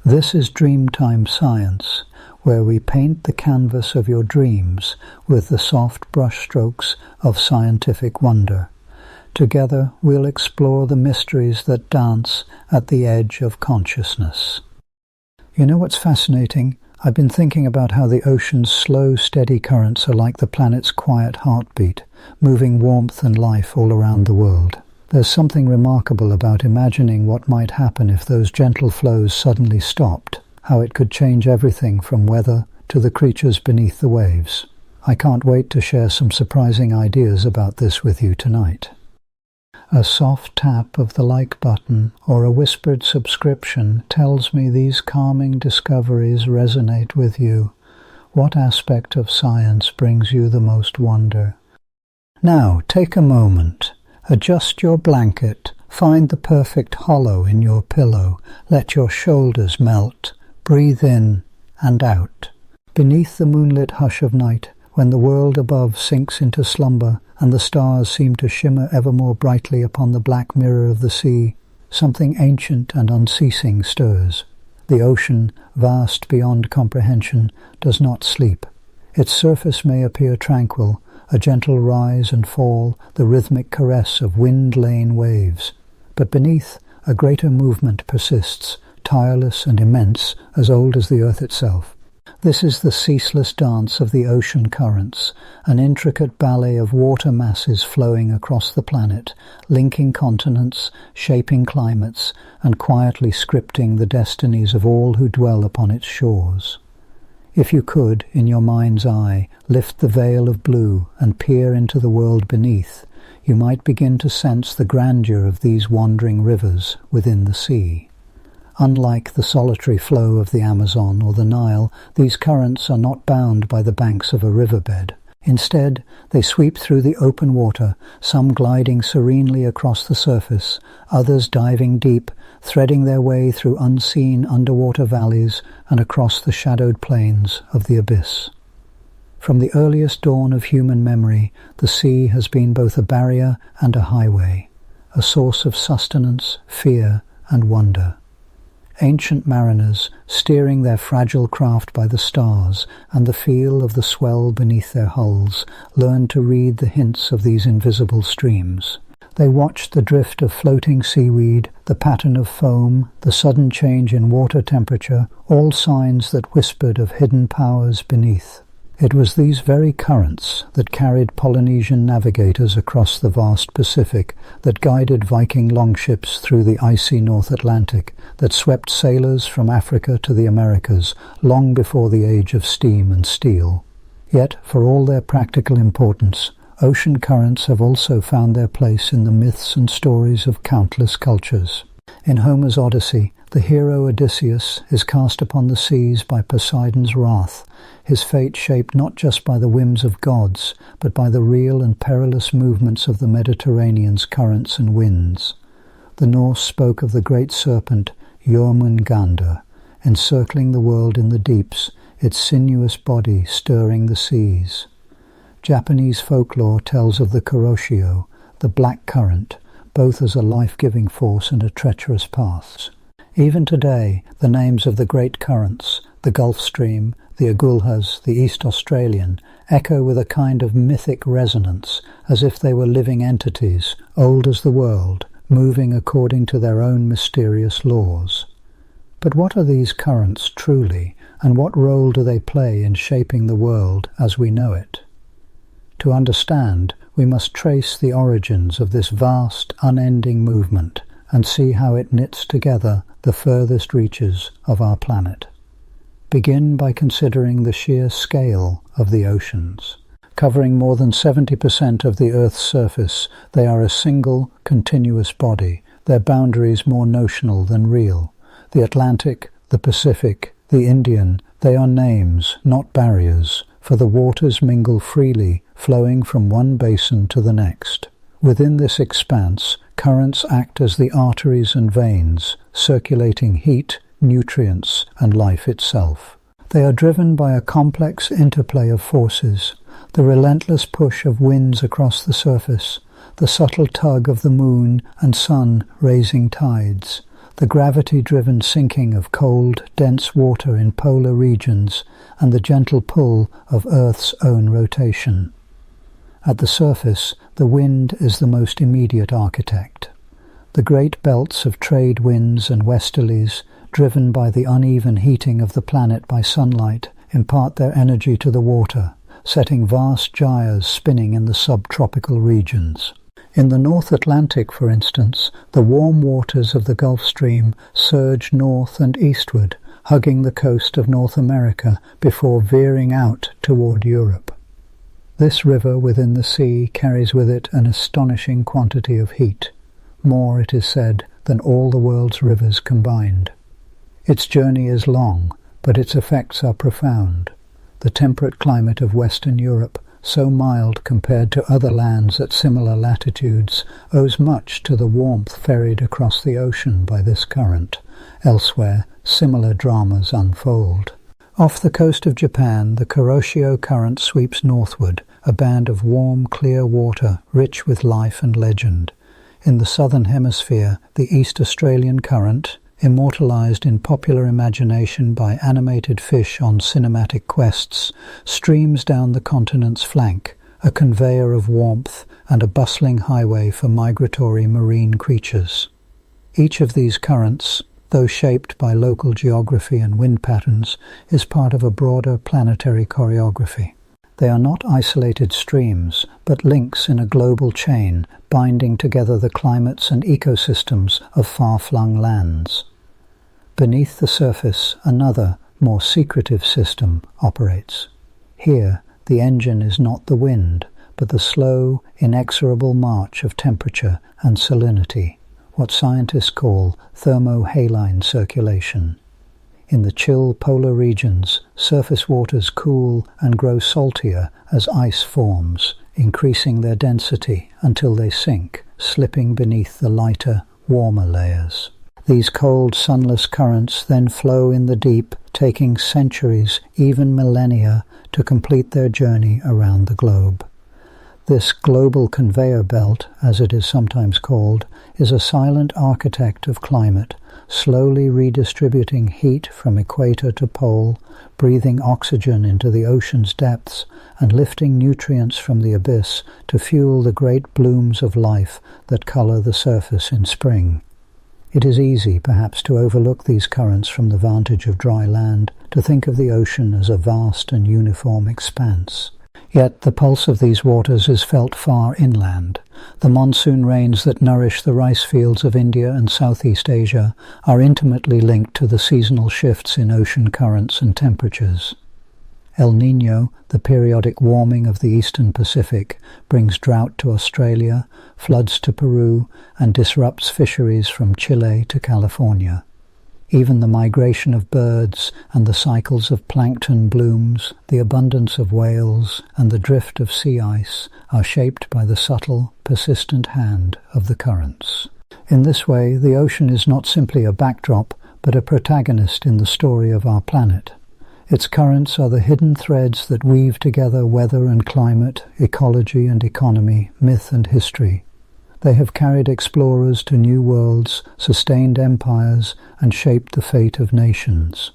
This is Dreamtime Science, where we paint the canvas of your dreams with the soft brushstrokes of scientific wonder. Together we'll explore the mysteries that dance at the edge of consciousness. You know what's fascinating? I've been thinking about how the ocean's slow, steady currents are like the planet's quiet heartbeat, moving warmth and life all around the world. There's something remarkable about imagining what might happen if those gentle flows suddenly stopped, how it could change everything from weather to the creatures beneath the waves. I can't wait to share some surprising ideas about this with you tonight. A soft tap of the like button or a whispered subscription tells me these calming discoveries resonate with you. What aspect of science brings you the most wonder? Now, take a moment. Adjust your blanket. Find the perfect hollow in your pillow. Let your shoulders melt. Breathe in and out. Beneath the moonlit hush of night, when the world above sinks into slumber and the stars seem to shimmer ever more brightly upon the black mirror of the sea, something ancient and unceasing stirs. The ocean, vast beyond comprehension, does not sleep. Its surface may appear tranquil, a gentle rise and fall, the rhythmic caress of wind-laden waves. But beneath, a greater movement persists, tireless and immense, as old as the earth itself. This is the ceaseless dance of the ocean currents, an intricate ballet of water masses flowing across the planet, linking continents, shaping climates, and quietly scripting the destinies of all who dwell upon its shores. If you could, in your mind's eye, lift the veil of blue and peer into the world beneath, you might begin to sense the grandeur of these wandering rivers within the sea. Unlike the solitary flow of the Amazon or the Nile, these currents are not bound by the banks of a riverbed. Instead, they sweep through the open water, some gliding serenely across the surface, others diving deep, threading their way through unseen underwater valleys and across the shadowed plains of the abyss. From the earliest dawn of human memory, the sea has been both a barrier and a highway, a source of sustenance, fear, and wonder. Ancient mariners, steering their fragile craft by the stars and the feel of the swell beneath their hulls, learned to read the hints of these invisible streams. They watched the drift of floating seaweed, the pattern of foam, the sudden change in water temperature, all signs that whispered of hidden powers beneath. It was these very currents that carried Polynesian navigators across the vast Pacific, that guided Viking longships through the icy North Atlantic, that swept sailors from Africa to the Americas long before the age of steam and steel. Yet, for all their practical importance, ocean currents have also found their place in the myths and stories of countless cultures. In Homer's Odyssey, the hero Odysseus is cast upon the seas by Poseidon's wrath, his fate shaped not just by the whims of gods, but by the real and perilous movements of the Mediterranean's currents and winds. The Norse spoke of the great serpent Jormungandr, encircling the world in the deeps, its sinuous body stirring the seas. Japanese folklore tells of the Kuroshio, the black current, both as a life-giving force and a treacherous path. Even today, the names of the great currents, the Gulf Stream, the Agulhas, the East Australian, echo with a kind of mythic resonance, as if they were living entities, old as the world, moving according to their own mysterious laws. But what are these currents truly, and what role do they play in shaping the world as we know it? To understand, we must trace the origins of this vast, unending movement and see how it knits together the furthest reaches of our planet. Begin by considering the sheer scale of the oceans. Covering more than 70% of the Earth's surface, they are a single, continuous body, their boundaries more notional than real. The Atlantic, the Pacific, the Indian, they are names, not barriers, for the waters mingle freely, flowing from one basin to the next. Within this expanse, currents act as the arteries and veins, circulating heat, nutrients, and life itself. They are driven by a complex interplay of forces, the relentless push of winds across the surface, the subtle tug of the moon and sun raising tides, the gravity-driven sinking of cold, dense water in polar regions, and the gentle pull of Earth's own rotation. At the surface, the wind is the most immediate architect. The great belts of trade winds and westerlies, driven by the uneven heating of the planet by sunlight, impart their energy to the water, setting vast gyres spinning in the subtropical regions. In the North Atlantic, for instance, the warm waters of the Gulf Stream surge north and eastward, hugging the coast of North America before veering out toward Europe. This river within the sea carries with it an astonishing quantity of heat, more, it is said, than all the world's rivers combined. Its journey is long, but its effects are profound. The temperate climate of Western Europe, so mild compared to other lands at similar latitudes, owes much to the warmth ferried across the ocean by this current. Elsewhere, similar dramas unfold. Off the coast of Japan, the Kuroshio Current sweeps northward, a band of warm, clear water, rich with life and legend. In the southern hemisphere, the East Australian Current, immortalized in popular imagination by animated fish on cinematic quests, streams down the continent's flank, a conveyor of warmth and a bustling highway for migratory marine creatures. Each of these currents, though shaped by local geography and wind patterns, is part of a broader planetary choreography. They are not isolated streams, but links in a global chain, binding together the climates and ecosystems of far-flung lands. Beneath the surface, another, more secretive system operates. Here, the engine is not the wind, but the slow, inexorable march of temperature and salinity, what scientists call thermohaline circulation. In the chill polar regions, surface waters cool and grow saltier as ice forms, increasing their density until they sink, slipping beneath the lighter, warmer layers. These cold, sunless currents then flow in the deep, taking centuries, even millennia, to complete their journey around the globe. This global conveyor belt, as it is sometimes called, is a silent architect of climate, slowly redistributing heat from equator to pole, breathing oxygen into the ocean's depths, and lifting nutrients from the abyss to fuel the great blooms of life that color the surface in spring. It is easy, perhaps, to overlook these currents from the vantage of dry land, to think of the ocean as a vast and uniform expanse. Yet the pulse of these waters is felt far inland. The monsoon rains that nourish the rice fields of India and Southeast Asia are intimately linked to the seasonal shifts in ocean currents and temperatures. El Niño, the periodic warming of the eastern Pacific, brings drought to Australia, floods to Peru, and disrupts fisheries from Chile to California. Even the migration of birds and the cycles of plankton blooms, the abundance of whales, and the drift of sea ice are shaped by the subtle, persistent hand of the currents. In this way, the ocean is not simply a backdrop, but a protagonist in the story of our planet. Its currents are the hidden threads that weave together weather and climate, ecology and economy, myth and history. They have carried explorers to new worlds, sustained empires, and shaped the fate of nations.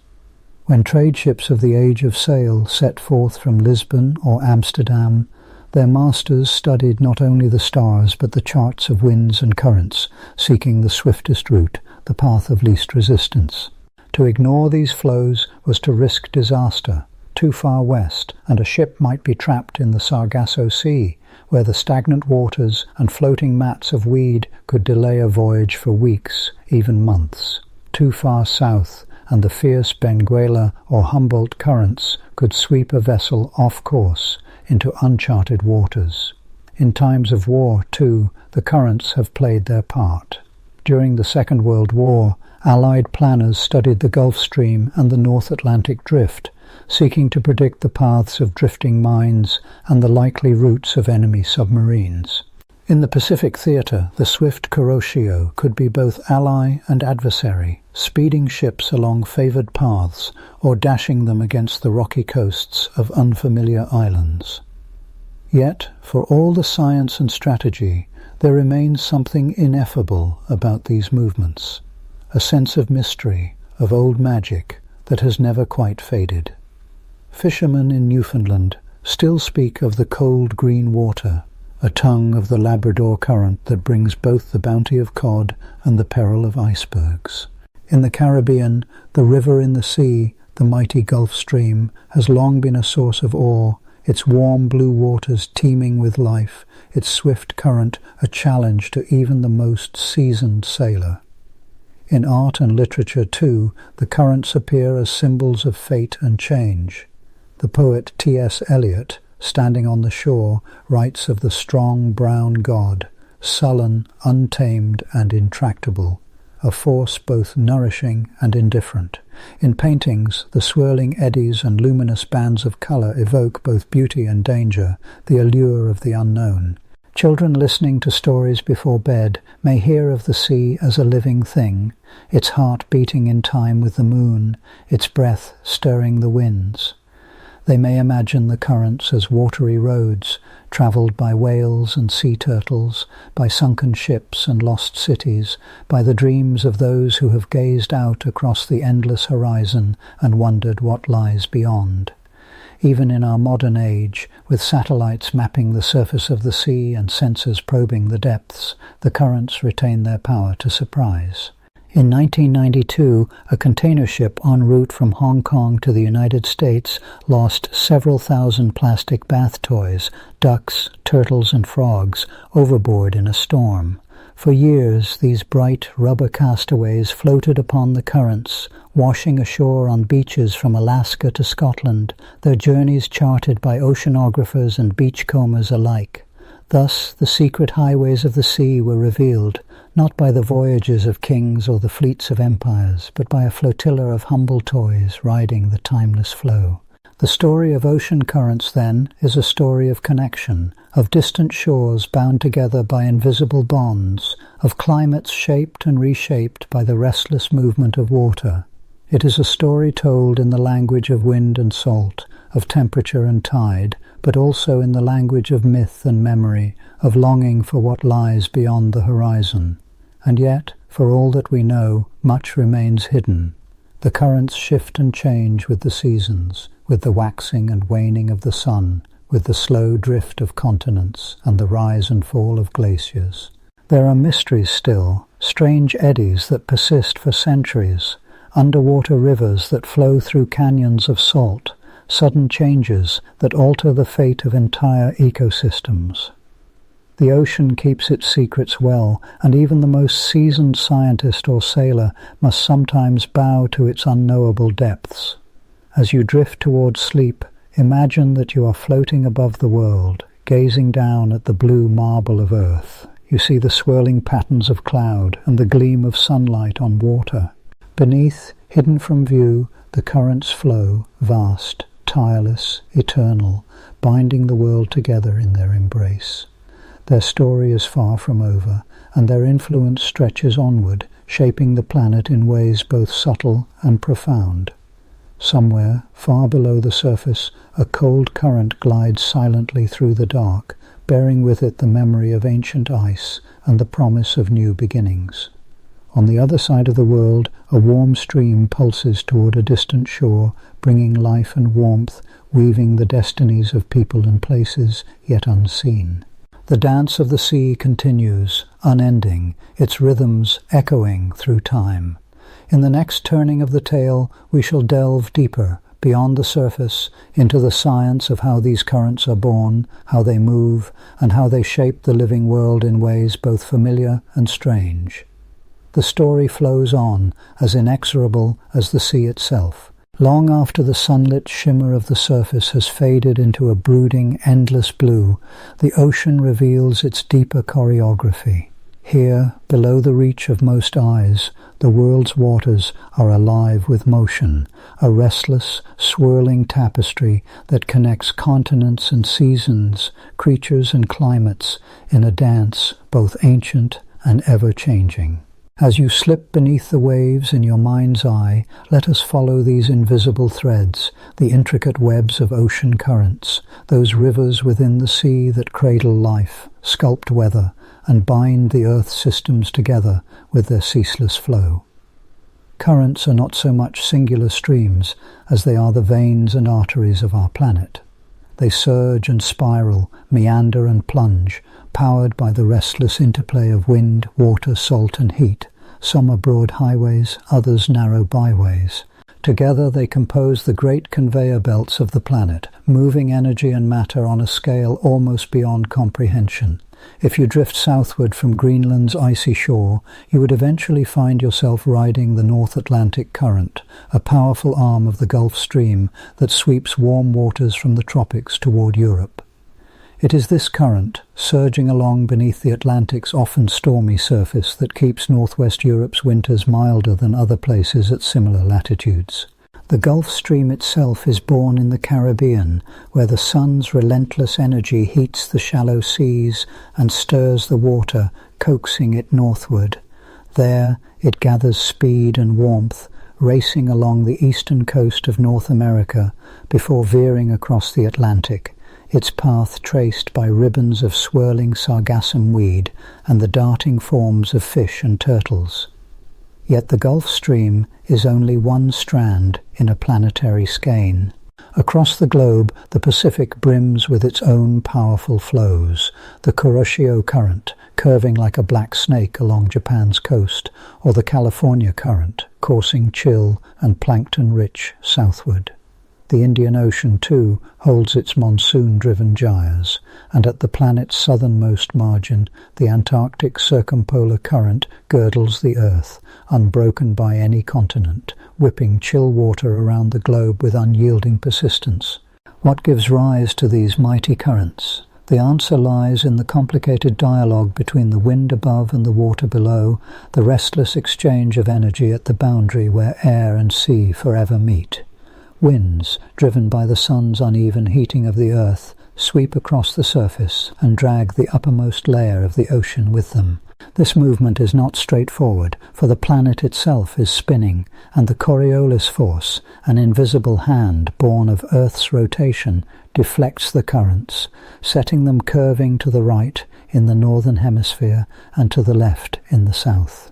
When trade ships of the age of sail set forth from Lisbon or Amsterdam, their masters studied not only the stars but the charts of winds and currents, seeking the swiftest route, the path of least resistance. To ignore these flows was to risk disaster. Too far west, and a ship might be trapped in the Sargasso Sea, where the stagnant waters and floating mats of weed could delay a voyage for weeks, even months. Too far south, and the fierce Benguela or Humboldt currents could sweep a vessel off course into uncharted waters. In times of war, too, the currents have played their part. During the Second World War, Allied planners studied the Gulf Stream and the North Atlantic Drift, seeking to predict the paths of drifting mines and the likely routes of enemy submarines. In the Pacific theater, the swift Kuroshio could be both ally and adversary, speeding ships along favored paths or dashing them against the rocky coasts of unfamiliar islands. Yet, for all the science and strategy, there remains something ineffable about these movements. a sense of mystery, of old magic that has never quite faded. Fishermen in Newfoundland still speak of the cold green water, a tongue of the Labrador current that brings both the bounty of cod and the peril of icebergs. In the Caribbean, the river in the sea, the mighty Gulf Stream, has long been a source of awe, its warm blue waters teeming with life, its swift current a challenge to even the most seasoned sailor. In art and literature, too, the currents appear as symbols of fate and change. The poet T.S. Eliot, standing on the shore, writes of the strong brown god, sullen, untamed, and intractable, a force both nourishing and indifferent. In paintings, the swirling eddies and luminous bands of colour evoke both beauty and danger, the allure of the unknown. Children listening to stories before bed may hear of the sea as a living thing, its heart beating in time with the moon, its breath stirring the winds. They may imagine the currents as watery roads, travelled by whales and sea turtles, by sunken ships and lost cities, by the dreams of those who have gazed out across the endless horizon and wondered what lies beyond. Even in our modern age, with satellites mapping the surface of the sea and sensors probing the depths, the currents retain their power to surprise. In 1992, a container ship en route from Hong Kong to the United States lost several thousand plastic bath toys, ducks, turtles and frogs, overboard in a storm. For years, these bright rubber castaways floated upon the currents, washing ashore on beaches from Alaska to Scotland, their journeys charted by oceanographers and beachcombers alike. Thus, the secret highways of the sea were revealed, not by the voyages of kings or the fleets of empires, but by a flotilla of humble toys riding the timeless flow. The story of ocean currents, then, is a story of connection, of distant shores bound together by invisible bonds, of climates shaped and reshaped by the restless movement of water. It is a story told in the language of wind and salt, of temperature and tide, but also in the language of myth and memory, of longing for what lies beyond the horizon. And yet, for all that we know, much remains hidden. The currents shift and change with the seasons, with the waxing and waning of the sun, with the slow drift of continents and the rise and fall of glaciers. There are mysteries still, strange eddies that persist for centuries, underwater rivers that flow through canyons of salt, sudden changes that alter the fate of entire ecosystems. The ocean keeps its secrets well, and even the most seasoned scientist or sailor must sometimes bow to its unknowable depths. As you drift towards sleep, imagine that you are floating above the world, gazing down at the blue marble of earth. You see the swirling patterns of cloud and the gleam of sunlight on water. Beneath, hidden from view, the currents flow, vast, tireless, eternal, binding the world together in their embrace. Their story is far from over, and their influence stretches onward, shaping the planet in ways both subtle and profound. Somewhere, far below the surface, a cold current glides silently through the dark, bearing with it the memory of ancient ice and the promise of new beginnings. On the other side of the world, a warm stream pulses toward a distant shore, bringing life and warmth, weaving the destinies of people and places yet unseen. The dance of the sea continues, unending, its rhythms echoing through time. In the next turning of the tale, we shall delve deeper, beyond the surface, into the science of how these currents are born, how they move, and how they shape the living world in ways both familiar and strange. The story flows on, as inexorable as the sea itself. Long after the sunlit shimmer of the surface has faded into a brooding, endless blue, the ocean reveals its deeper choreography. Here, below the reach of most eyes, the world's waters are alive with motion, a restless, swirling tapestry that connects continents and seasons, creatures and climates, in a dance both ancient and ever-changing. As you slip beneath the waves in your mind's eye, let us follow these invisible threads, the intricate webs of ocean currents, those rivers within the sea that cradle life, sculpt weather, and bind the earth's systems together with their ceaseless flow. Currents are not so much singular streams as they are the veins and arteries of our planet. They surge and spiral, meander and plunge, powered by the restless interplay of wind, water, salt and heat. Some are broad highways, others narrow byways. Together they compose the great conveyor belts of the planet, moving energy and matter on a scale almost beyond comprehension. If you drift southward from Greenland's icy shore, you would eventually find yourself riding the North Atlantic Current, a powerful arm of the Gulf Stream that sweeps warm waters from the tropics toward Europe. It is this current, surging along beneath the Atlantic's often stormy surface, that keeps northwest Europe's winters milder than other places at similar latitudes. The Gulf Stream itself is born in the Caribbean, where the sun's relentless energy heats the shallow seas and stirs the water, coaxing it northward. There it gathers speed and warmth, racing along the eastern coast of North America before veering across the Atlantic, its path traced by ribbons of swirling sargassum weed and the darting forms of fish and turtles. Yet the Gulf Stream is only one strand in a planetary skein. Across the globe, the Pacific brims with its own powerful flows, the Kuroshio Current, curving like a black snake along Japan's coast, or the California Current, coursing chill and plankton-rich southward. The Indian Ocean, too, holds its monsoon-driven gyres, and at the planet's southernmost margin, the Antarctic Circumpolar Current girdles the Earth, unbroken by any continent, whipping chill water around the globe with unyielding persistence. What gives rise to these mighty currents? The answer lies in the complicated dialogue between the wind above and the water below, the restless exchange of energy at the boundary where air and sea forever meet. Winds, driven by the sun's uneven heating of the earth, sweep across the surface and drag the uppermost layer of the ocean with them. This movement is not straightforward, for the planet itself is spinning, and the Coriolis force, an invisible hand born of Earth's rotation, deflects the currents, setting them curving to the right in the northern hemisphere and to the left in the south.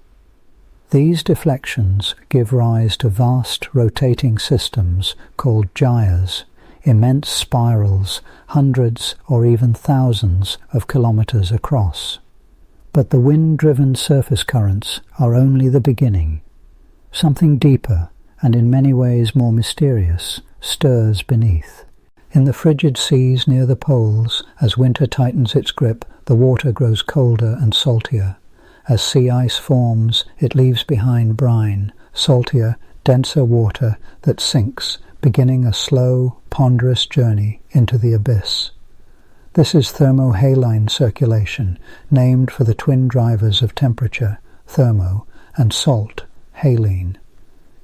These deflections give rise to vast rotating systems called gyres, immense spirals, hundreds or even thousands of kilometers across. But the wind-driven surface currents are only the beginning. Something deeper, and in many ways more mysterious, stirs beneath. In the frigid seas near the poles, as winter tightens its grip, the water grows colder and saltier. As sea ice forms, it leaves behind brine, saltier, denser water that sinks, beginning a slow, ponderous journey into the abyss. This is thermohaline circulation, named for the twin drivers of temperature, thermo, and salt, haline.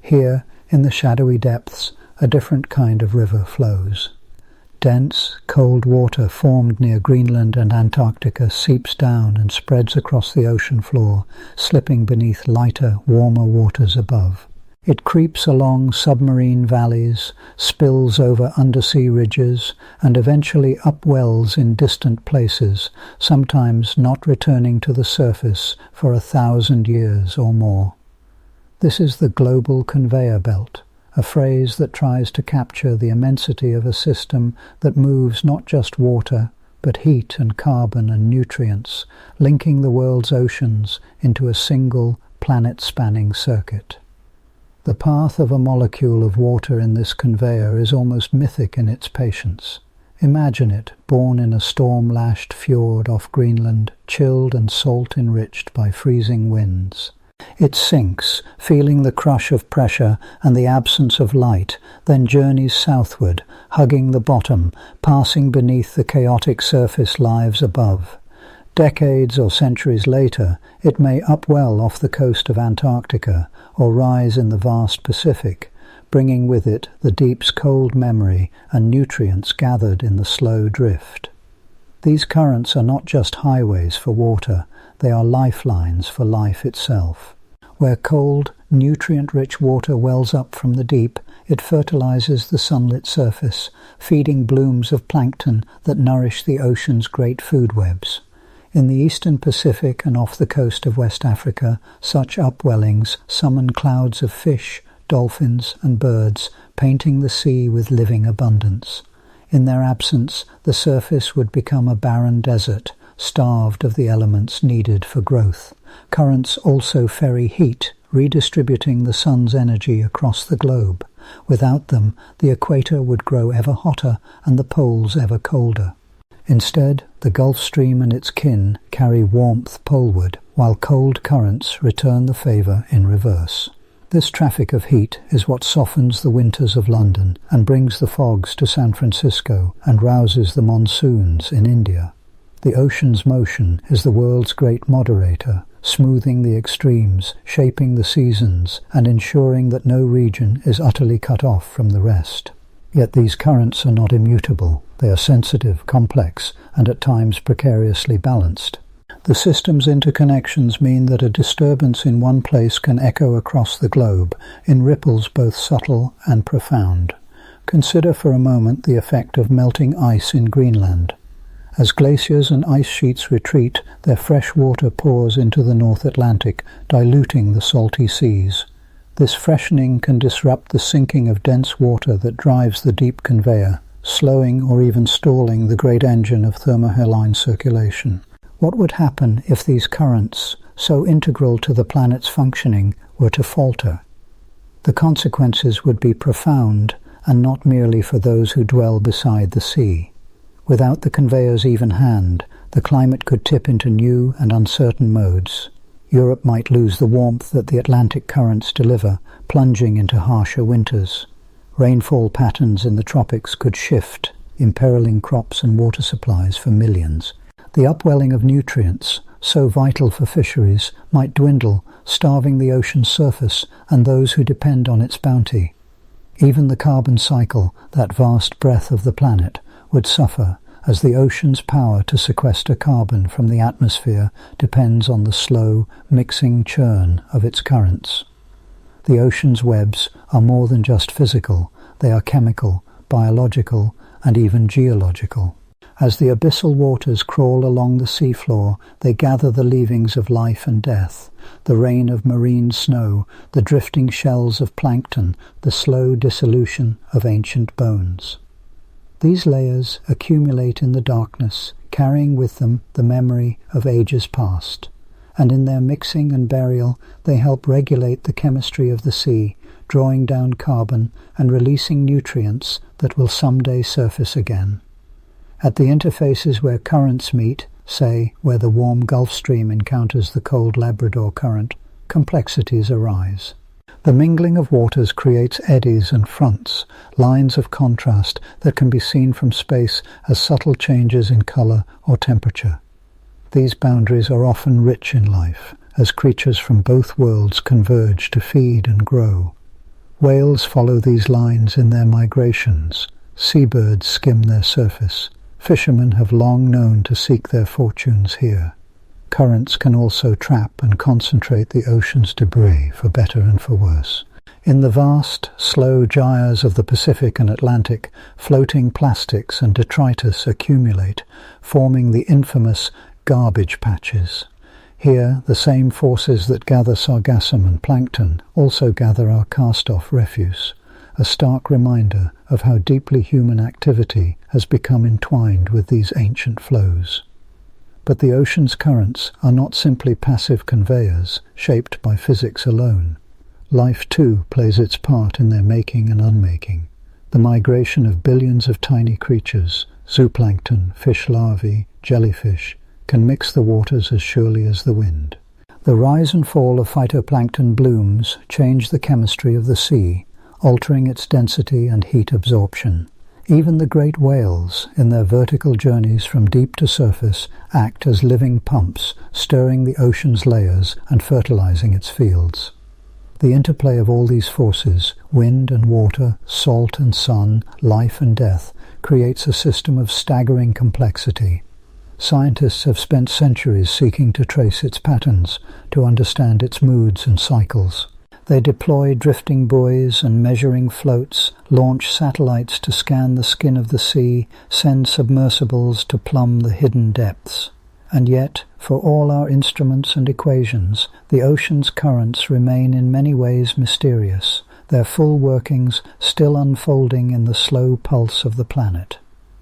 Here, in the shadowy depths, a different kind of river flows. Dense, cold water formed near Greenland and Antarctica seeps down and spreads across the ocean floor, slipping beneath lighter, warmer waters above. It creeps along submarine valleys, spills over undersea ridges, and eventually upwells in distant places, sometimes not returning to the surface for 1,000 years or more. This is the global conveyor belt, a phrase that tries to capture the immensity of a system that moves not just water, but heat and carbon and nutrients, linking the world's oceans into a single planet-spanning circuit. The path of a molecule of water in this conveyor is almost mythic in its patience. Imagine it, born in a storm-lashed fjord off Greenland, chilled and salt-enriched by freezing winds. It sinks, feeling the crush of pressure and the absence of light, then journeys southward, hugging the bottom, passing beneath the chaotic surface lives above. Decades or centuries later, it may upwell off the coast of Antarctica or rise in the vast Pacific, bringing with it the deep's cold memory and nutrients gathered in the slow drift. These currents are not just highways for water, they are lifelines for life itself. Where cold, nutrient-rich water wells up from the deep, it fertilizes the sunlit surface, feeding blooms of plankton that nourish the ocean's great food webs. In the eastern Pacific and off the coast of West Africa, such upwellings summon clouds of fish, dolphins, and birds, painting the sea with living abundance. In their absence, the surface would become a barren desert, starved of the elements needed for growth. Currents also ferry heat, redistributing the sun's energy across the globe. Without them, the equator would grow ever hotter and the poles ever colder. Instead, the Gulf Stream and its kin carry warmth poleward, while cold currents return the favour in reverse. This traffic of heat is what softens the winters of London and brings the fogs to San Francisco and rouses the monsoons in India. The ocean's motion is the world's great moderator, smoothing the extremes, shaping the seasons, and ensuring that no region is utterly cut off from the rest. Yet these currents are not immutable. They are sensitive, complex, and at times precariously balanced. The system's interconnections mean that a disturbance in one place can echo across the globe, in ripples both subtle and profound. Consider for a moment the effect of melting ice in Greenland. As glaciers and ice sheets retreat, their fresh water pours into the North Atlantic, diluting the salty seas. This freshening can disrupt the sinking of dense water that drives the deep conveyor, slowing or even stalling the great engine of thermohaline circulation. What would happen if these currents, so integral to the planet's functioning, were to falter? The consequences would be profound, and not merely for those who dwell beside the sea. Without the conveyor's even hand, the climate could tip into new and uncertain modes. Europe might lose the warmth that the Atlantic currents deliver, plunging into harsher winters. Rainfall patterns in the tropics could shift, imperiling crops and water supplies for millions. The upwelling of nutrients, so vital for fisheries, might dwindle, starving the ocean's surface and those who depend on its bounty. Even the carbon cycle, that vast breadth of the planet, would suffer, as the ocean's power to sequester carbon from the atmosphere depends on the slow, mixing churn of its currents. The ocean's webs are more than just physical, they are chemical, biological, and even geological. As the abyssal waters crawl along the seafloor, they gather the leavings of life and death, the rain of marine snow, the drifting shells of plankton, the slow dissolution of ancient bones. These layers accumulate in the darkness, carrying with them the memory of ages past, and in their mixing and burial they help regulate the chemistry of the sea, drawing down carbon and releasing nutrients that will someday surface again. At the interfaces where currents meet, say where the warm Gulf Stream encounters the cold Labrador current, complexities arise. The mingling of waters creates eddies and fronts, lines of contrast that can be seen from space as subtle changes in color or temperature. These boundaries are often rich in life, as creatures from both worlds converge to feed and grow. Whales follow these lines in their migrations. Seabirds skim their surface. Fishermen have long known to seek their fortunes here. Currents can also trap and concentrate the ocean's debris, for better and for worse. In the vast, slow gyres of the Pacific and Atlantic, floating plastics and detritus accumulate, forming the infamous garbage patches. Here, the same forces that gather sargassum and plankton also gather our cast-off refuse, a stark reminder of how deeply human activity has become entwined with these ancient flows. But the ocean's currents are not simply passive conveyors, shaped by physics alone. Life, too, plays its part in their making and unmaking. The migration of billions of tiny creatures, zooplankton, fish larvae, jellyfish, can mix the waters as surely as the wind. The rise and fall of phytoplankton blooms change the chemistry of the sea, altering its density and heat absorption. Even the great whales, in their vertical journeys from deep to surface, act as living pumps, stirring the ocean's layers and fertilizing its fields. The interplay of all these forces, wind and water, salt and sun, life and death, creates a system of staggering complexity. Scientists have spent centuries seeking to trace its patterns, to understand its moods and cycles. They deploy drifting buoys and measuring floats, launch satellites to scan the skin of the sea, send submersibles to plumb the hidden depths. And yet, for all our instruments and equations, the ocean's currents remain in many ways mysterious, their full workings still unfolding in the slow pulse of the planet.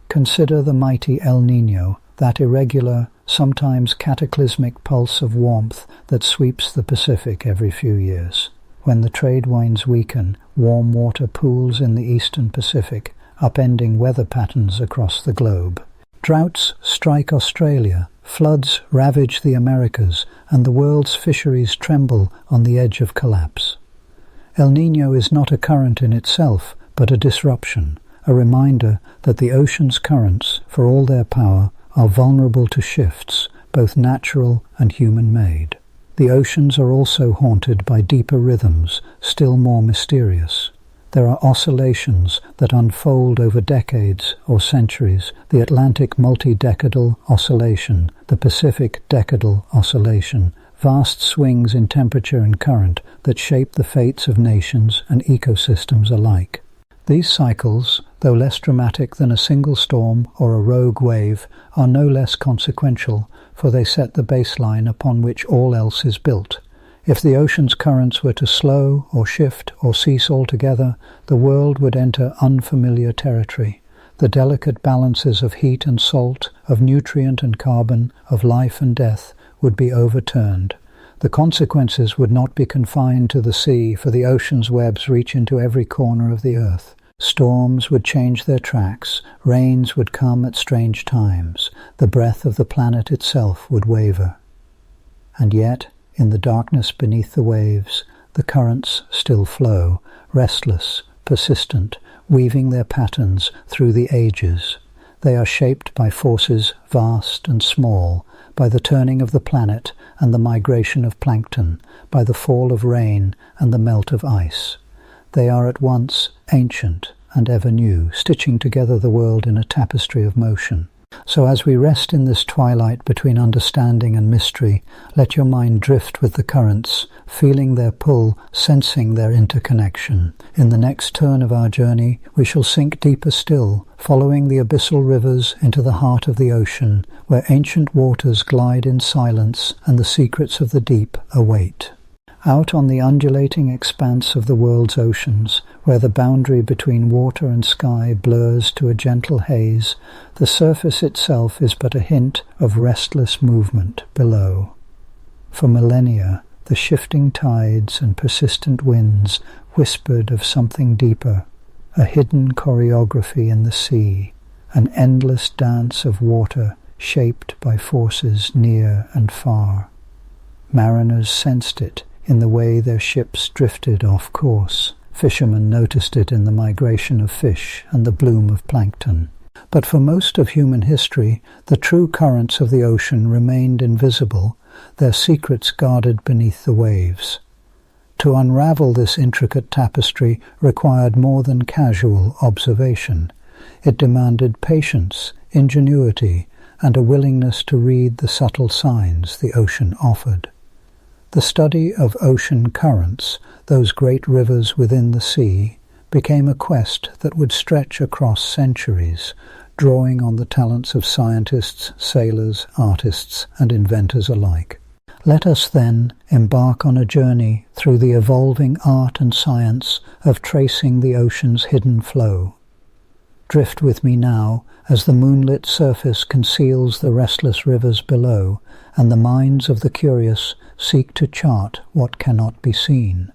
Consider the mighty El Niño, that irregular, sometimes cataclysmic pulse of warmth that sweeps the Pacific every few years. When the trade winds weaken, warm water pools in the eastern Pacific, upending weather patterns across the globe. Droughts strike Australia, floods ravage the Americas, and the world's fisheries tremble on the edge of collapse. El Niño is not a current in itself, but a disruption, a reminder that the ocean's currents, for all their power, are vulnerable to shifts, both natural and human-made. The oceans are also haunted by deeper rhythms, still more mysterious. There are oscillations that unfold over decades or centuries, the Atlantic multi-decadal oscillation, the Pacific decadal oscillation, vast swings in temperature and current that shape the fates of nations and ecosystems alike. These cycles, though less dramatic than a single storm or a rogue wave, are no less consequential, for they set the baseline upon which all else is built. If the ocean's currents were to slow or shift or cease altogether, the world would enter unfamiliar territory. The delicate balances of heat and salt, of nutrient and carbon, of life and death would be overturned. The consequences would not be confined to the sea, for the ocean's webs reach into every corner of the earth. Storms would change their tracks, rains would come at strange times, the breath of the planet itself would waver. And yet, in the darkness beneath the waves, the currents still flow, restless, persistent, weaving their patterns through the ages. They are shaped by forces vast and small, by the turning of the planet and the migration of plankton, by the fall of rain and the melt of ice. They are at once ancient and ever new, stitching together the world in a tapestry of motion. So as we rest in this twilight between understanding and mystery, let your mind drift with the currents, feeling their pull, sensing their interconnection. In the next turn of our journey, we shall sink deeper still, following the abyssal rivers into the heart of the ocean, where ancient waters glide in silence and the secrets of the deep await. Out on the undulating expanse of the world's oceans, where the boundary between water and sky blurs to a gentle haze, the surface itself is but a hint of restless movement below. For millennia, the shifting tides and persistent winds whispered of something deeper, a hidden choreography in the sea, an endless dance of water shaped by forces near and far. Mariners sensed it in the way their ships drifted off course. Fishermen noticed it in the migration of fish and the bloom of plankton. But for most of human history, the true currents of the ocean remained invisible, their secrets guarded beneath the waves. To unravel this intricate tapestry required more than casual observation. It demanded patience, ingenuity, and a willingness to read the subtle signs the ocean offered. The study of ocean currents, those great rivers within the sea, became a quest that would stretch across centuries, drawing on the talents of scientists, sailors, artists, and inventors alike. Let us then embark on a journey through the evolving art and science of tracing the ocean's hidden flow. Drift with me now as the moonlit surface conceals the restless rivers below, and the minds of the curious seek to chart what cannot be seen.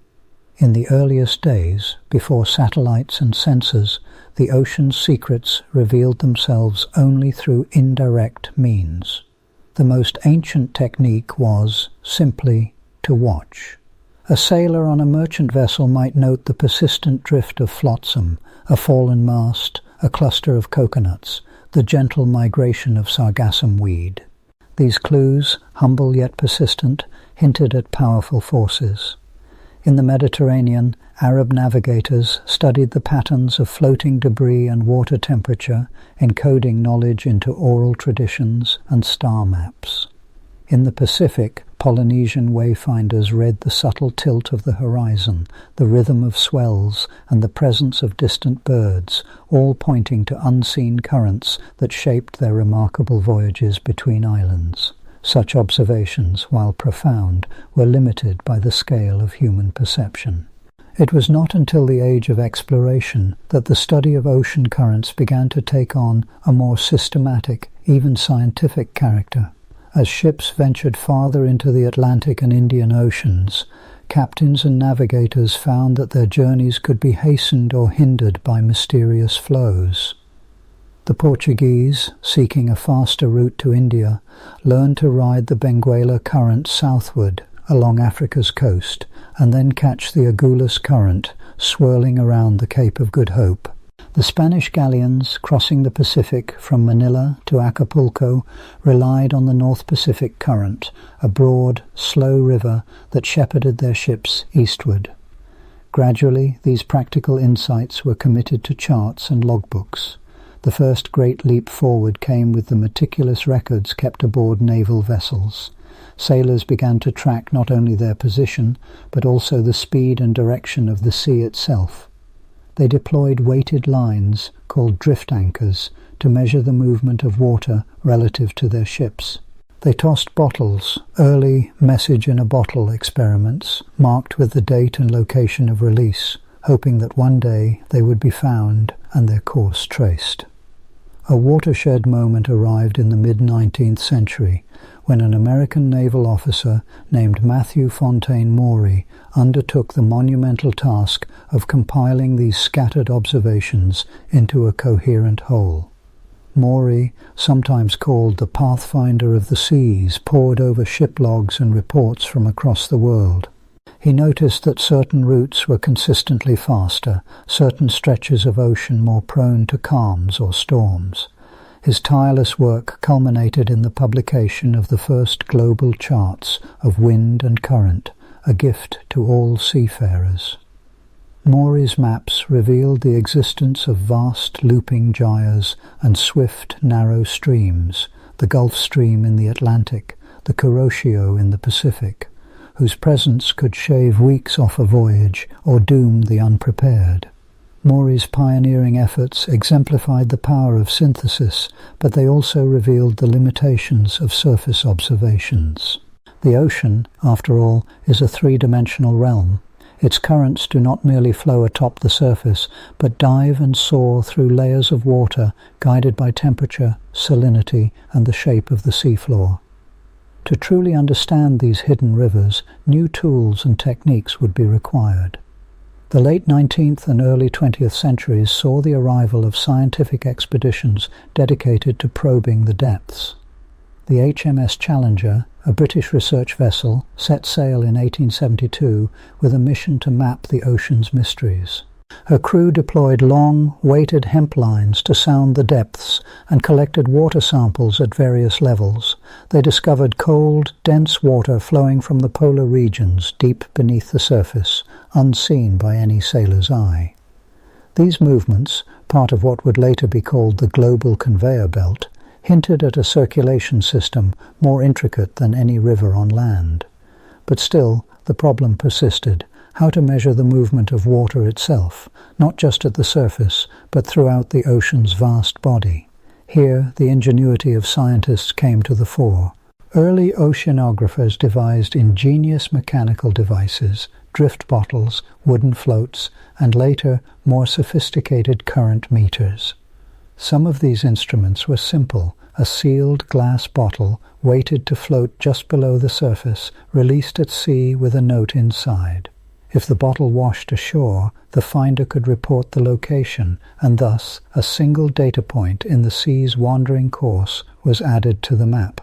In the earliest days, before satellites and sensors, the ocean's secrets revealed themselves only through indirect means. The most ancient technique was simply to watch. A sailor on a merchant vessel might note the persistent drift of flotsam, a fallen mast, a cluster of coconuts, the gentle migration of sargassum weed. These clues, humble yet persistent, hinted at powerful forces. In the Mediterranean, Arab navigators studied the patterns of floating debris and water temperature, encoding knowledge into oral traditions and star maps. In the Pacific, Polynesian wayfinders read the subtle tilt of the horizon, the rhythm of swells, and the presence of distant birds, all pointing to unseen currents that shaped their remarkable voyages between islands. Such observations, while profound, were limited by the scale of human perception. It was not until the age of exploration that the study of ocean currents began to take on a more systematic, even scientific character. As ships ventured farther into the Atlantic and Indian Oceans, captains and navigators found that their journeys could be hastened or hindered by mysterious flows. The Portuguese, seeking a faster route to India, learned to ride the Benguela current southward along Africa's coast and then catch the Agulhas current swirling around the Cape of Good Hope. The Spanish galleons crossing the Pacific from Manila to Acapulco relied on the North Pacific Current, a broad, slow river that shepherded their ships eastward. Gradually, these practical insights were committed to charts and logbooks. The first great leap forward came with the meticulous records kept aboard naval vessels. Sailors began to track not only their position, but also the speed and direction of the sea itself. They deployed weighted lines, called drift anchors, to measure the movement of water relative to their ships. They tossed bottles, early message-in-a-bottle experiments, marked with the date and location of release, hoping that one day they would be found and their course traced. A watershed moment arrived in the mid-19th century when an American naval officer named Matthew Fontaine Maury undertook the monumental task of compiling these scattered observations into a coherent whole. Maury, sometimes called the Pathfinder of the Seas, pored over ship logs and reports from across the world. He noticed that certain routes were consistently faster, certain stretches of ocean more prone to calms or storms. His tireless work culminated in the publication of the first global charts of wind and current, a gift to all seafarers. Maury's maps revealed the existence of vast looping gyres and swift, narrow streams, the Gulf Stream in the Atlantic, the Kuroshio in the Pacific, whose presence could shave weeks off a voyage or doom the unprepared. Maury's pioneering efforts exemplified the power of synthesis, but they also revealed the limitations of surface observations. The ocean, after all, is a three-dimensional realm. Its currents do not merely flow atop the surface, but dive and soar through layers of water guided by temperature, salinity, and the shape of the seafloor. To truly understand these hidden rivers, new tools and techniques would be required. The late 19th and early 20th centuries saw the arrival of scientific expeditions dedicated to probing the depths. The HMS Challenger, a British research vessel, set sail in 1872 with a mission to map the ocean's mysteries. Her crew deployed long, weighted hemp lines to sound the depths and collected water samples at various levels. They discovered cold, dense water flowing from the polar regions deep beneath the surface, unseen by any sailor's eye. These movements, part of what would later be called the global conveyor belt, hinted at a circulation system more intricate than any river on land. But still, the problem persisted: how to measure the movement of water itself, not just at the surface, but throughout the ocean's vast body. Here, the ingenuity of scientists came to the fore. Early oceanographers devised ingenious mechanical devices, drift bottles, wooden floats, and later, more sophisticated current meters. Some of these instruments were simple: a sealed glass bottle, weighted to float just below the surface, released at sea with a note inside. If the bottle washed ashore, the finder could report the location, and thus a single data point in the sea's wandering course was added to the map.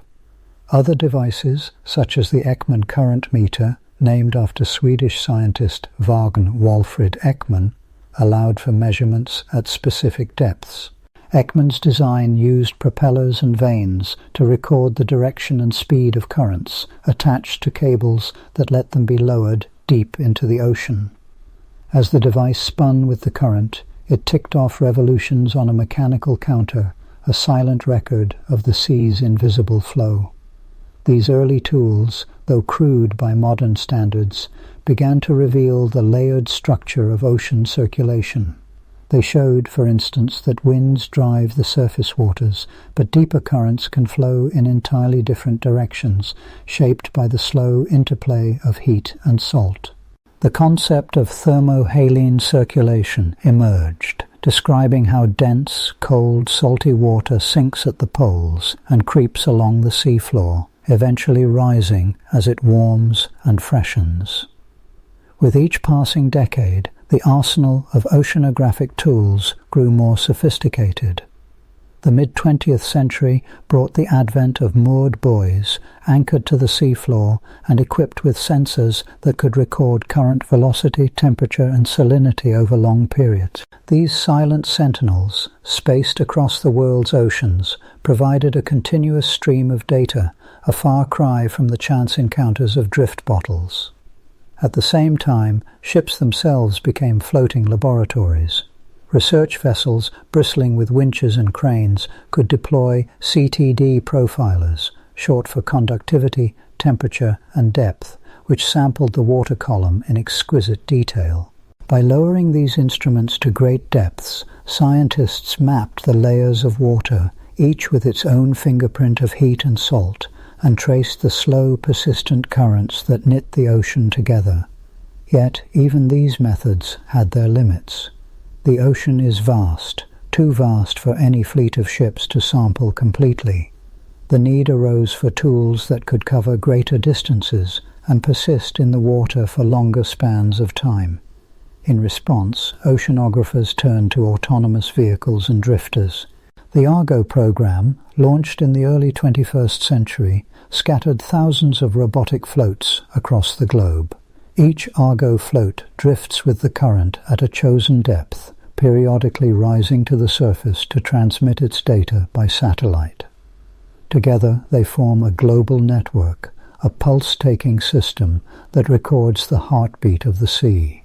Other devices, such as the Ekman current meter, named after Swedish scientist Vagn Walfrid Ekman, allowed for measurements at specific depths. Ekman's design used propellers and vanes to record the direction and speed of currents, attached to cables that let them be lowered deep into the ocean. As the device spun with the current, it ticked off revolutions on a mechanical counter, a silent record of the sea's invisible flow. These early tools, though crude by modern standards, began to reveal the layered structure of ocean circulation. They showed, for instance, that winds drive the surface waters, but deeper currents can flow in entirely different directions, shaped by the slow interplay of heat and salt. The concept of thermohaline circulation emerged, describing how dense, cold, salty water sinks at the poles and creeps along the seafloor, eventually rising as it warms and freshens. With each passing decade, the arsenal of oceanographic tools grew more sophisticated. The mid-20th century brought the advent of moored buoys, anchored to the seafloor and equipped with sensors that could record current velocity, temperature and salinity over long periods. These silent sentinels, spaced across the world's oceans, provided a continuous stream of data, a far cry from the chance encounters of drift bottles. At the same time, ships themselves became floating laboratories. Research vessels, bristling with winches and cranes, could deploy CTD profilers, short for conductivity, temperature and depth, which sampled the water column in exquisite detail. By lowering these instruments to great depths, scientists mapped the layers of water, each with its own fingerprint of heat and salt, and traced the slow, persistent currents that knit the ocean together. Yet even these methods had their limits. The ocean is vast, too vast for any fleet of ships to sample completely. The need arose for tools that could cover greater distances and persist in the water for longer spans of time. In response, oceanographers turned to autonomous vehicles and drifters. The Argo program, launched in the early 21st century, scattered thousands of robotic floats across the globe. Each Argo float drifts with the current at a chosen depth, periodically rising to the surface to transmit its data by satellite. Together they form a global network, a pulse-taking system that records the heartbeat of the sea.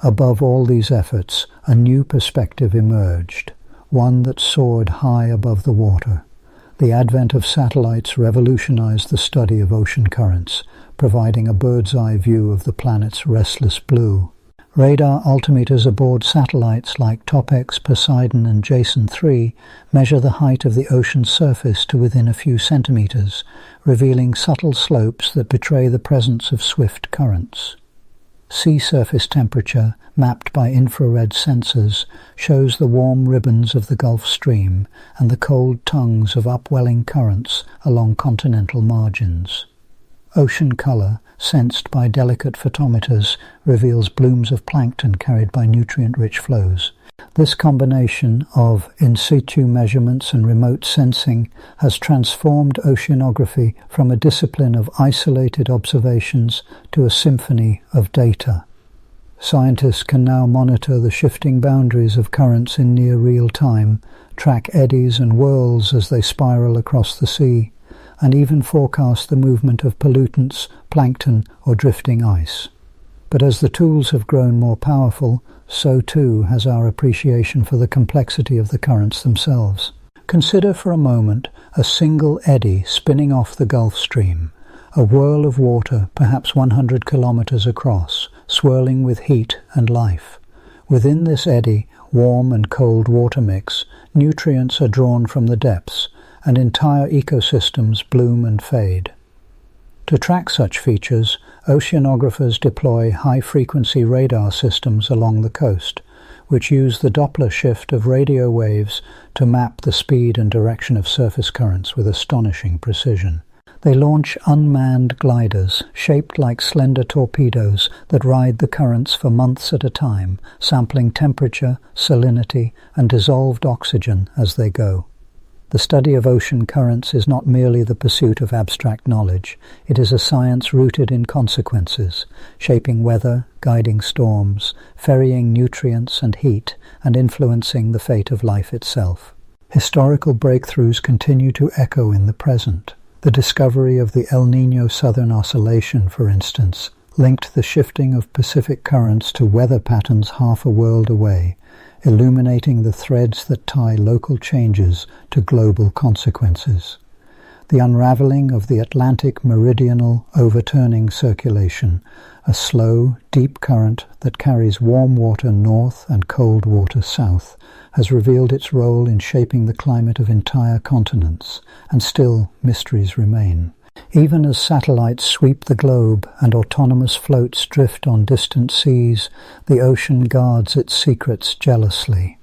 Above all these efforts, a new perspective emerged, one that soared high above the water. The advent of satellites revolutionized the study of ocean currents, providing a bird's-eye view of the planet's restless blue. Radar altimeters aboard satellites like TOPEX, Poseidon and Jason 3 measure the height of the ocean's surface to within a few centimeters, revealing subtle slopes that betray the presence of swift currents. Sea surface temperature, mapped by infrared sensors, shows the warm ribbons of the Gulf Stream and the cold tongues of upwelling currents along continental margins. Ocean color, sensed by delicate photometers, reveals blooms of plankton carried by nutrient-rich flows. This combination of in situ measurements and remote sensing has transformed oceanography from a discipline of isolated observations to a symphony of data. Scientists can now monitor the shifting boundaries of currents in near real time, track eddies and whirls as they spiral across the sea, and even forecast the movement of pollutants, plankton, or drifting ice. But as the tools have grown more powerful, so too has our appreciation for the complexity of the currents themselves. Consider for a moment a single eddy spinning off the Gulf Stream, a whirl of water perhaps 100 kilometers across, swirling with heat and life. Within this eddy, warm and cold water mix, nutrients are drawn from the depths, and entire ecosystems bloom and fade. To track such features, oceanographers deploy high-frequency radar systems along the coast, which use the Doppler shift of radio waves to map the speed and direction of surface currents with astonishing precision. They launch unmanned gliders, shaped like slender torpedoes that ride the currents for months at a time, sampling temperature, salinity, and dissolved oxygen as they go. The study of ocean currents is not merely the pursuit of abstract knowledge. It is a science rooted in consequences, shaping weather, guiding storms, ferrying nutrients and heat, and influencing the fate of life itself. Historical breakthroughs continue to echo in the present. The discovery of the El Niño Southern Oscillation, for instance, linked the shifting of Pacific currents to weather patterns half a world away, illuminating the threads that tie local changes to global consequences. the unraveling of the Atlantic meridional overturning circulation, a slow, deep current that carries warm water north and cold water south, has revealed its role in shaping the climate of entire continents, and still mysteries remain. Even as satellites sweep the globe and autonomous floats drift on distant seas, the ocean guards its secrets jealously.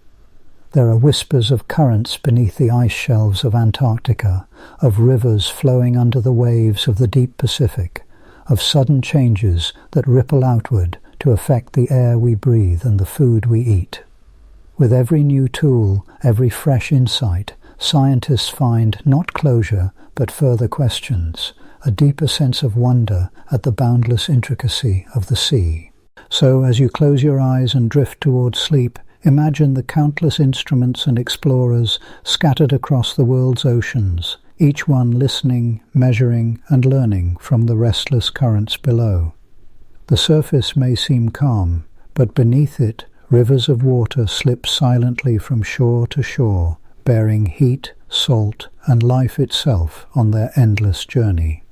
There are whispers of currents beneath the ice shelves of Antarctica, of rivers flowing under the waves of the deep Pacific, of sudden changes that ripple outward to affect the air we breathe and the food we eat. With every new tool, every fresh insight, scientists find not closure but further questions, a deeper sense of wonder at the boundless intricacy of the sea. So, as you close your eyes and drift towards sleep, imagine the countless instruments and explorers scattered across the world's oceans, each one listening, measuring, and learning from the restless currents below. The surface may seem calm, but beneath it, rivers of water slip silently from shore to shore, bearing heat, salt, and life itself on their endless journey.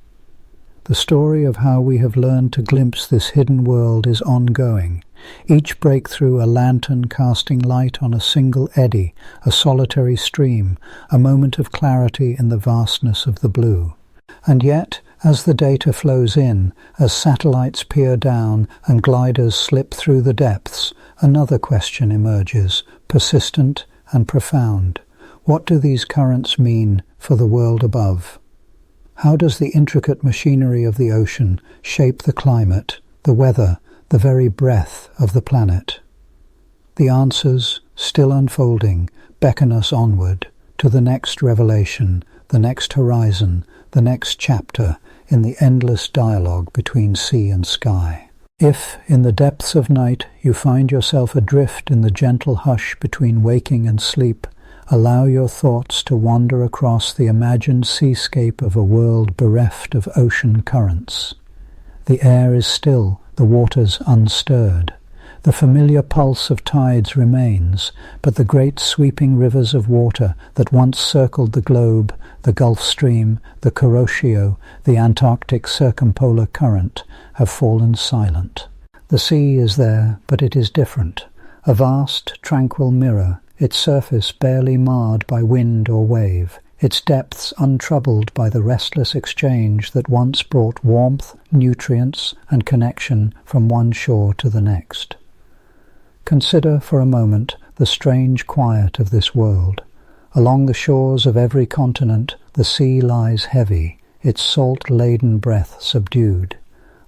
The story of how we have learned to glimpse this hidden world is ongoing, each breakthrough a lantern casting light on a single eddy, a solitary stream, a moment of clarity in the vastness of the blue. And yet, as the data flows in, as satellites peer down and gliders slip through the depths, another question emerges, persistent and profound. What do these currents mean for the world above? How does the intricate machinery of the ocean shape the climate, the weather, the very breath of the planet? The answers, still unfolding, beckon us onward to the next revelation, the next horizon, the next chapter in the endless dialogue between sea and sky. If, in the depths of night, you find yourself adrift in the gentle hush between waking and sleep, allow your thoughts to wander across the imagined seascape of a world bereft of ocean currents. The air is still, the waters unstirred. The familiar pulse of tides remains, but the great sweeping rivers of water that once circled the globe, the Gulf Stream, the Kuroshio, the Antarctic circumpolar current, have fallen silent. The sea is there, but it is different. A vast, tranquil mirror, its surface barely marred by wind or wave, its depths untroubled by the restless exchange that once brought warmth, nutrients, and connection from one shore to the next. Consider for a moment the strange quiet of this world. Along the shores of every continent, the sea lies heavy, its salt-laden breath subdued.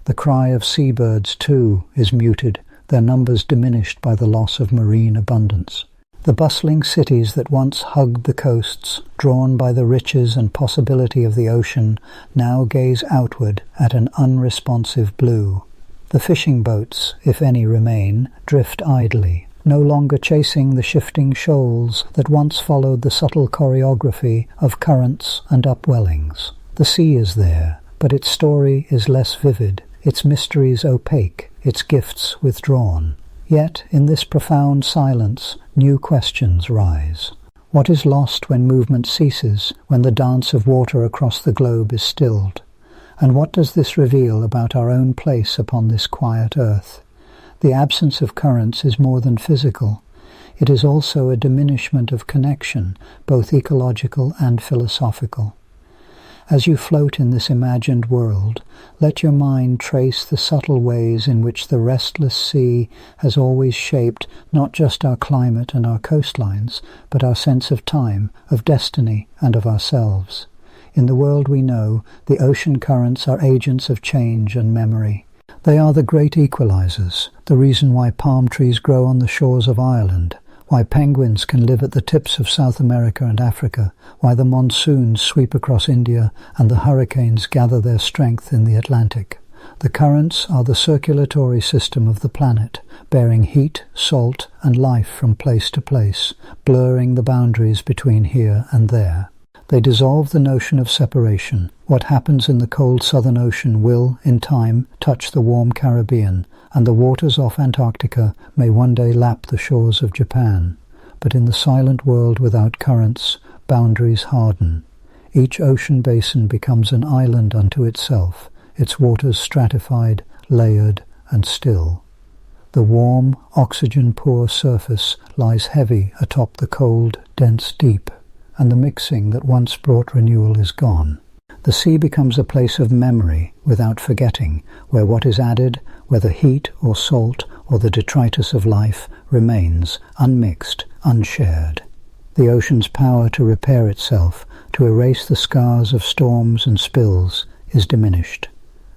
The cry of seabirds, too, is muted, their numbers diminished by the loss of marine abundance. The bustling cities that once hugged the coasts, drawn by the riches and possibility of the ocean, now gaze outward at an unresponsive blue. The fishing boats, if any remain, drift idly, no longer chasing the shifting shoals that once followed the subtle choreography of currents and upwellings. The sea is there, but its story is less vivid, its mysteries opaque, its gifts withdrawn. Yet, in this profound silence, new questions rise. What is lost when movement ceases, when the dance of water across the globe is stilled? And what does this reveal about our own place upon this quiet earth? The absence of currents is more than physical. It is also a diminishment of connection, both ecological and philosophical. As you float in this imagined world, let your mind trace the subtle ways in which the restless sea has always shaped not just our climate and our coastlines, but our sense of time, of destiny, and of ourselves. In the world we know, the ocean currents are agents of change and memory. They are the great equalizers, the reason why palm trees grow on the shores of Ireland, why penguins can live at the tips of South America and Africa, why the monsoons sweep across India and the hurricanes gather their strength in the Atlantic. The currents are the circulatory system of the planet, bearing heat, salt, and life from place to place, blurring the boundaries between here and there. They dissolve the notion of separation. What happens in the cold Southern Ocean will, in time, touch the warm Caribbean, and the waters off Antarctica may one day lap the shores of Japan. But in the silent world without currents, boundaries harden. Each ocean basin becomes an island unto itself, its waters stratified, layered, and still. The warm, oxygen-poor surface lies heavy atop the cold, dense deep, and the mixing that once brought renewal is gone. The sea becomes a place of memory without forgetting, where what is added, whether heat or salt or the detritus of life, remains unmixed, unshared. The ocean's power to repair itself, to erase the scars of storms and spills, is diminished.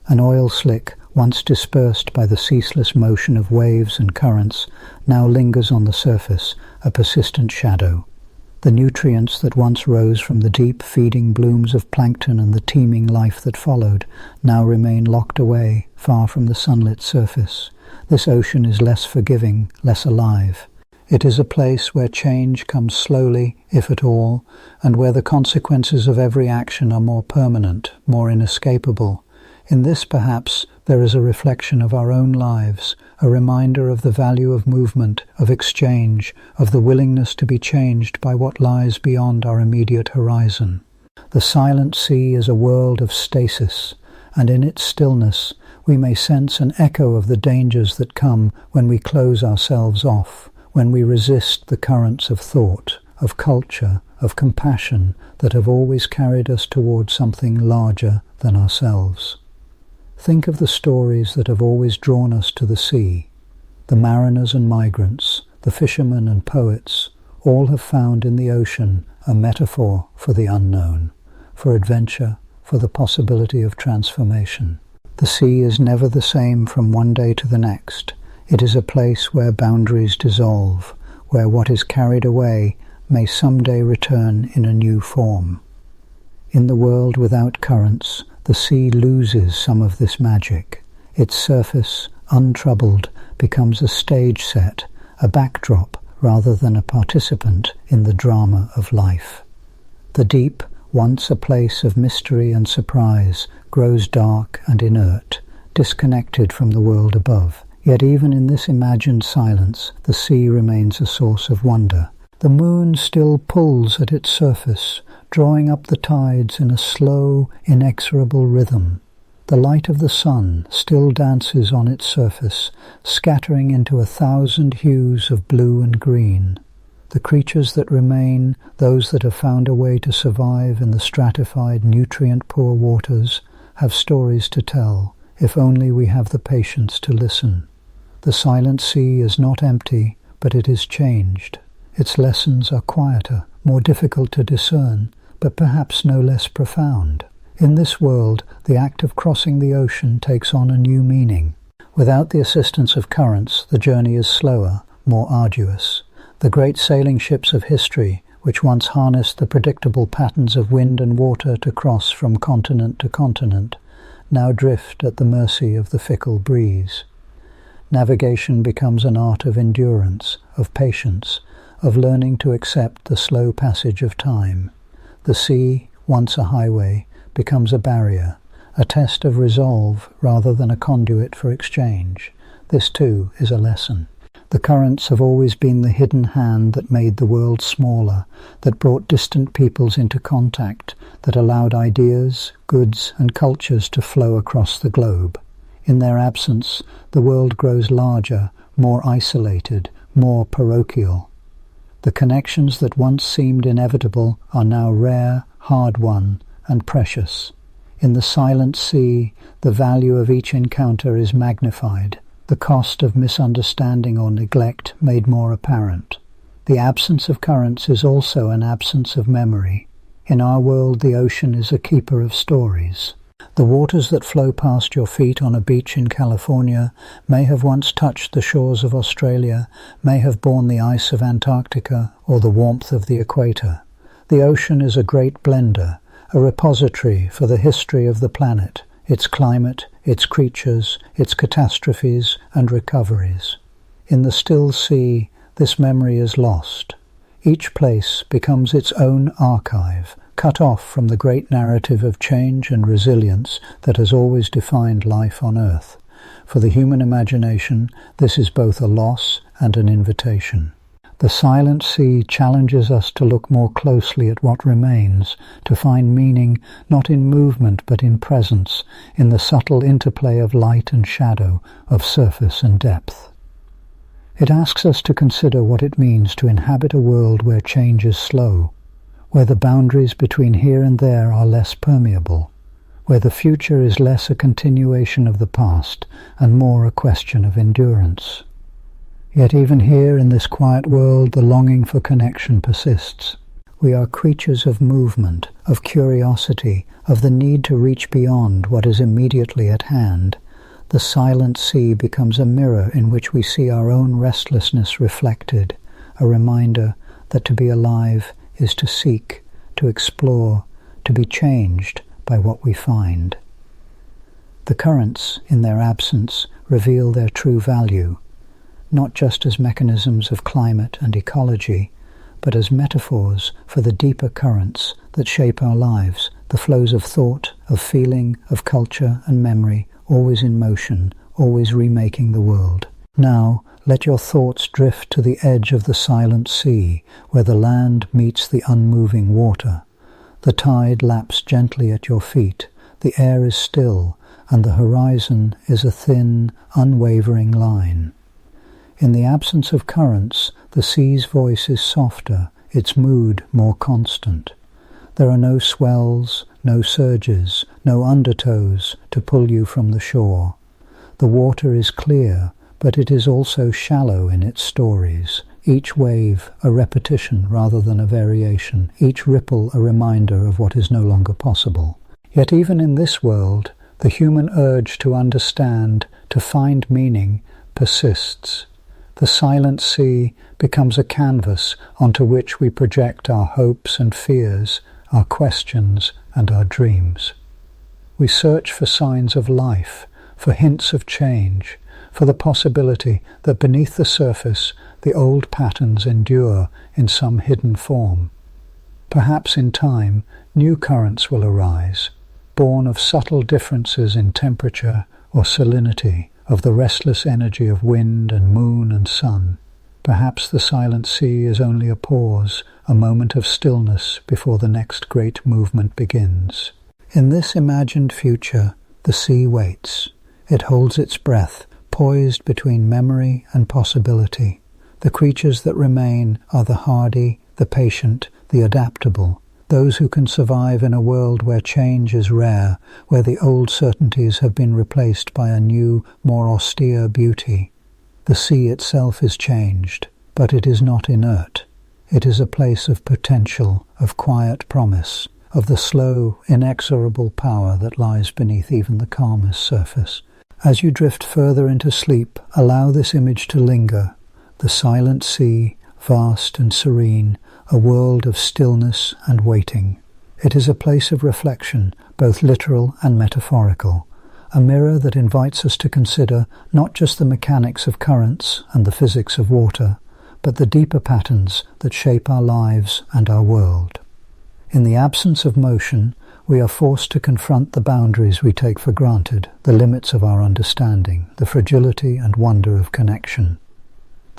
An oil slick, once dispersed by the ceaseless motion of waves and currents, now lingers on the surface, a persistent shadow. The nutrients that once rose from the deep feeding blooms of plankton and the teeming life that followed now remain locked away, far from the sunlit surface. This ocean is less forgiving, less alive. It is a place where change comes slowly, if at all, and where the consequences of every action are more permanent, more inescapable. In this, perhaps, there is a reflection of our own lives, a reminder of the value of movement, of exchange, of the willingness to be changed by what lies beyond our immediate horizon. The silent sea is a world of stasis, and in its stillness we may sense an echo of the dangers that come when we close ourselves off, when we resist the currents of thought, of culture, of compassion that have always carried us toward something larger than ourselves. Think of the stories that have always drawn us to the sea. The mariners and migrants, the fishermen and poets, all have found in the ocean a metaphor for the unknown, for adventure, for the possibility of transformation. The sea is never the same from one day to the next. It is a place where boundaries dissolve, where what is carried away may someday return in a new form. In the world without currents, the sea loses some of this magic. Its surface, untroubled, becomes a stage set, a backdrop rather than a participant in the drama of life. The deep, once a place of mystery and surprise, grows dark and inert, disconnected from the world above. Yet even in this imagined silence, the sea remains a source of wonder. The moon still pulls at its surface, drawing up the tides in a slow, inexorable rhythm. The light of the sun still dances on its surface, scattering into 1,000 hues of blue and green. The creatures that remain, those that have found a way to survive in the stratified, nutrient-poor waters, have stories to tell, if only we have the patience to listen. The silent sea is not empty, but it is changed. Its lessons are quieter, more difficult to discern, but perhaps no less profound. In this world, the act of crossing the ocean takes on a new meaning. Without the assistance of currents, the journey is slower, more arduous. The great sailing ships of history, which once harnessed the predictable patterns of wind and water to cross from continent to continent, now drift at the mercy of the fickle breeze. Navigation becomes an art of endurance, of patience, of learning to accept the slow passage of time. The sea, once a highway, becomes a barrier, a test of resolve rather than a conduit for exchange. This too is a lesson. The currents have always been the hidden hand that made the world smaller, that brought distant peoples into contact, that allowed ideas, goods and cultures to flow across the globe. In their absence, the world grows larger, more isolated, more parochial. The connections that once seemed inevitable are now rare, hard-won, and precious. In the silent sea, the value of each encounter is magnified, the cost of misunderstanding or neglect made more apparent. The absence of currents is also an absence of memory. In our world, the ocean is a keeper of stories. The waters that flow past your feet on a beach in California may have once touched the shores of Australia, may have borne the ice of Antarctica or the warmth of the equator. The ocean is a great blender, a repository for the history of the planet, its climate, its creatures, its catastrophes and recoveries. In the still sea, this memory is lost. Each place becomes its own archive, cut off from the great narrative of change and resilience that has always defined life on Earth. For the human imagination, this is both a loss and an invitation. The silent sea challenges us to look more closely at what remains, to find meaning not in movement but in presence, in the subtle interplay of light and shadow, of surface and depth. It asks us to consider what it means to inhabit a world where change is slow, where the boundaries between here and there are less permeable, where the future is less a continuation of the past and more a question of endurance. Yet even here in this quiet world, the longing for connection persists. We are creatures of movement, of curiosity, of the need to reach beyond what is immediately at hand. The silent sea becomes a mirror in which we see our own restlessness reflected, a reminder that to be alive is to seek, to explore, to be changed by what we find. The currents, in their absence, reveal their true value, not just as mechanisms of climate and ecology, but as metaphors for the deeper currents that shape our lives, the flows of thought, of feeling, of culture and memory, always in motion, always remaking the world. Now, let your thoughts drift to the edge of the silent sea, where the land meets the unmoving water. The tide laps gently at your feet, the air is still, and the horizon is a thin, unwavering line. In the absence of currents, the sea's voice is softer, its mood more constant. There are no swells, no surges, no undertows to pull you from the shore. The water is clear, but it is also shallow in its stories, each wave a repetition rather than a variation, each ripple a reminder of what is no longer possible. Yet even in this world, the human urge to understand, to find meaning, persists. The silent sea becomes a canvas onto which we project our hopes and fears, our questions and our dreams. We search for signs of life, for hints of change, for the possibility that beneath the surface the old patterns endure in some hidden form. Perhaps in time new currents will arise, born of subtle differences in temperature or salinity, of the restless energy of wind and moon and sun. Perhaps the silent sea is only a pause, a moment of stillness before the next great movement begins. In this imagined future, the sea waits. It holds its breath, poised between memory and possibility. The creatures that remain are the hardy, the patient, the adaptable, those who can survive in a world where change is rare, where the old certainties have been replaced by a new, more austere beauty. The sea itself is changed, but it is not inert. It is a place of potential, of quiet promise, of the slow, inexorable power that lies beneath even the calmest surface. As you drift further into sleep, allow this image to linger. The silent sea, vast and serene, a world of stillness and waiting. It is a place of reflection, both literal and metaphorical, a mirror that invites us to consider not just the mechanics of currents and the physics of water, but the deeper patterns that shape our lives and our world. In the absence of motion, we are forced to confront the boundaries we take for granted, the limits of our understanding, the fragility and wonder of connection.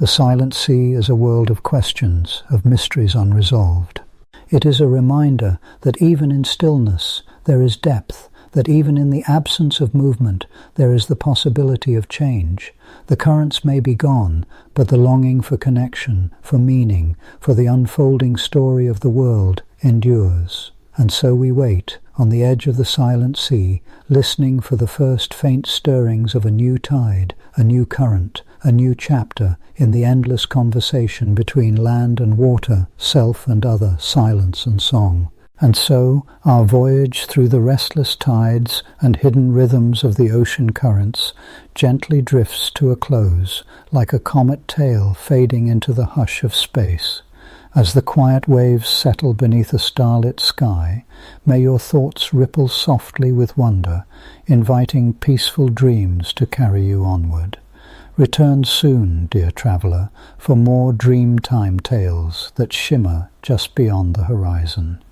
The silent sea is a world of questions, of mysteries unresolved. It is a reminder that even in stillness there is depth, that even in the absence of movement there is the possibility of change. The currents may be gone, but the longing for connection, for meaning, for the unfolding story of the world endures. And so we wait, on the edge of the silent sea, listening for the first faint stirrings of a new tide, a new current, a new chapter in the endless conversation between land and water, self and other, silence and song. And so our voyage through the restless tides and hidden rhythms of the ocean currents gently drifts to a close, like a comet tail fading into the hush of space. As the quiet waves settle beneath a starlit sky, may your thoughts ripple softly with wonder, inviting peaceful dreams to carry you onward. Return soon, dear traveller, for more Dreamtime tales that shimmer just beyond the horizon.